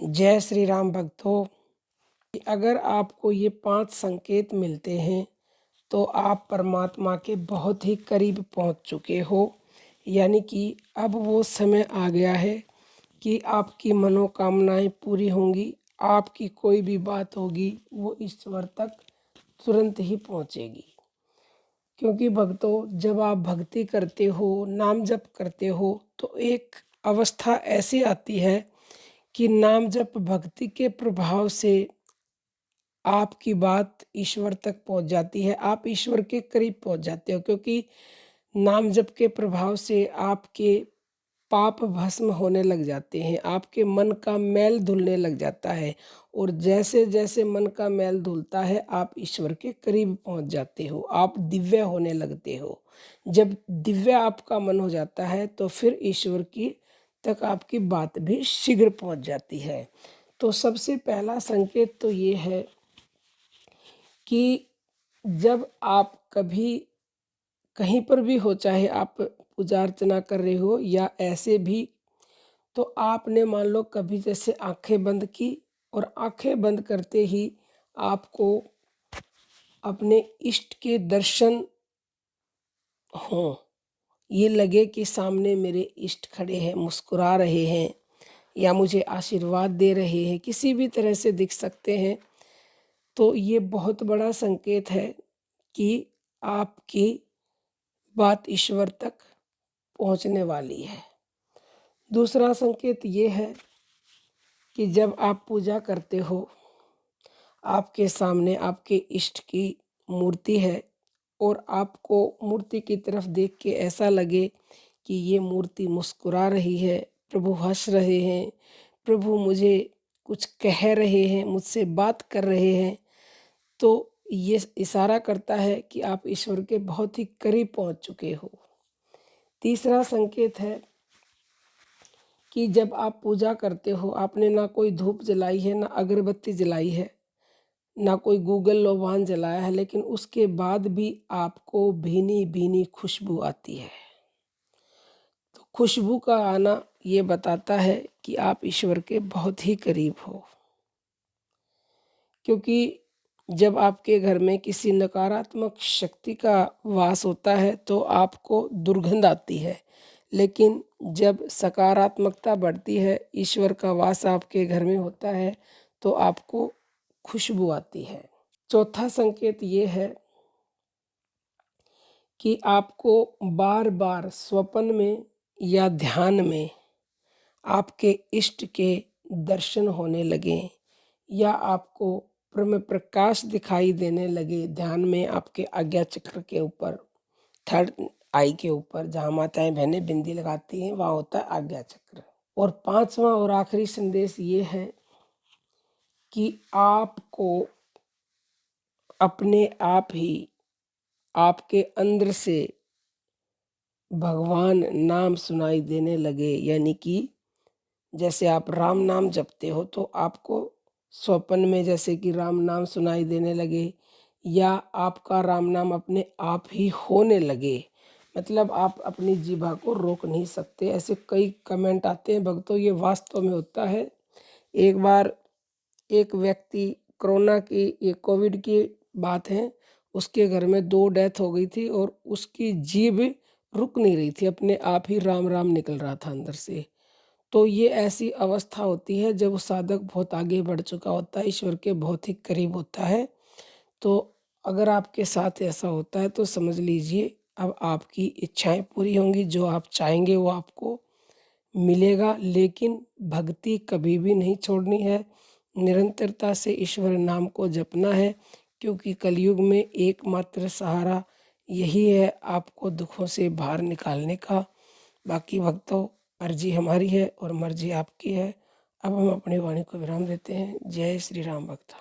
जय श्री राम भक्तों। अगर आपको ये 5 संकेत मिलते हैं तो आप परमात्मा के बहुत ही करीब पहुंच चुके हो। यानी कि अब वो समय आ गया है कि आपकी मनोकामनाएं पूरी होंगी। आपकी कोई भी बात होगी वो ईश्वर तक तुरंत ही पहुंचेगी। क्योंकि भक्तों, जब आप भक्ति करते हो, नाम जप करते हो, तो एक अवस्था ऐसी आती है कि नाम जप भक्ति के प्रभाव से आपकी बात ईश्वर तक पहुंच जाती है। आप ईश्वर के करीब पहुंच जाते हो, क्योंकि नाम जप के प्रभाव से आपके पाप भस्म होने लग जाते हैं, आपके मन का मैल धुलने लग जाता है। और जैसे जैसे मन का मैल धुलता है, आप ईश्वर के करीब पहुंच जाते हो, आप दिव्य होने लगते हो। जब दिव्य आपका मन हो जाता है तो फिर ईश्वर की तक आपकी बात भी शीघ्र पहुंच जाती है। तो सबसे पहला संकेत तो ये है कि जब आप कभी कहीं पर भी हो, चाहे आप पूजा अर्चना कर रहे हो या ऐसे भी, तो आपने मान लो कभी जैसे आंखें बंद की और आंखें बंद करते ही आपको अपने इष्ट के दर्शन हों, ये लगे कि सामने मेरे इष्ट खड़े हैं, मुस्कुरा रहे हैं या मुझे आशीर्वाद दे रहे हैं, किसी भी तरह से दिख सकते हैं, तो ये बहुत बड़ा संकेत है कि आपकी बात ईश्वर तक पहुंचने वाली है। दूसरा संकेत ये है कि जब आप पूजा करते हो, आपके सामने आपके इष्ट की मूर्ति है और आपको मूर्ति की तरफ देख के ऐसा लगे कि ये मूर्ति मुस्कुरा रही है, प्रभु हंस रहे हैं, प्रभु मुझे कुछ कह रहे हैं, मुझसे बात कर रहे हैं, तो ये इशारा करता है कि आप ईश्वर के बहुत ही करीब पहुंच चुके हो। तीसरा संकेत है कि जब आप पूजा करते हो, आपने ना कोई धूप जलाई है, ना अगरबत्ती जलाई है, ना कोई गूगल लोबान जलाया है, लेकिन उसके बाद भी आपको भीनी भीनी खुशबू आती है। तो खुशबू का आना ये बताता है कि आप ईश्वर के बहुत ही करीब हो। क्योंकि जब आपके घर में किसी नकारात्मक शक्ति का वास होता है तो आपको दुर्गंध आती है, लेकिन जब सकारात्मकता बढ़ती है, ईश्वर का वास आपके घर में होता है, तो आपको खुशबू आती है। चौथा संकेत ये है कि आपको बार बार स्वप्न में या ध्यान में आपके इष्ट के दर्शन होने लगें या आपको ब्रह्म प्रकाश दिखाई देने लगे। ध्यान में आपके आज्ञा चक्र के ऊपर, थर्ड आई के ऊपर, जहाँ माताएं बहनें बिंदी लगाती हैं, वहाँ होता है आज्ञा चक्र। और पांचवा और आखिरी संदेश ये है कि आपको अपने आप ही आपके अंदर से भगवान नाम सुनाई देने लगे। यानी कि जैसे आप राम नाम जपते हो तो आपको स्वप्न में जैसे कि राम नाम सुनाई देने लगे, या आपका राम नाम अपने आप ही होने लगे। मतलब आप अपनी जीभा को रोक नहीं सकते। ऐसे कई कमेंट आते हैं भक्तों, ये वास्तव में होता है। एक बार एक व्यक्ति, कोरोना की, ये कोविड की बात है, उसके घर में 2 डेथ हो गई थी और उसकी जीभ रुक नहीं रही थी, अपने आप ही राम राम निकल रहा था अंदर से। तो ये ऐसी अवस्था होती है जब साधक बहुत आगे बढ़ चुका होता है, ईश्वर के बहुत ही करीब होता है। तो अगर आपके साथ ऐसा होता है तो समझ लीजिए अब आपकी इच्छाएं पूरी होंगी, जो आप चाहेंगे वो आपको मिलेगा। लेकिन भक्ति कभी भी नहीं छोड़नी है, निरंतरता से ईश्वर नाम को जपना है, क्योंकि कलयुग में एकमात्र सहारा यही है आपको दुखों से बाहर निकालने का। बाकी भक्तों, अर्जी हमारी है और मर्जी आपकी है। अब हम अपनी वाणी को विराम देते हैं। जय श्री राम भक्त।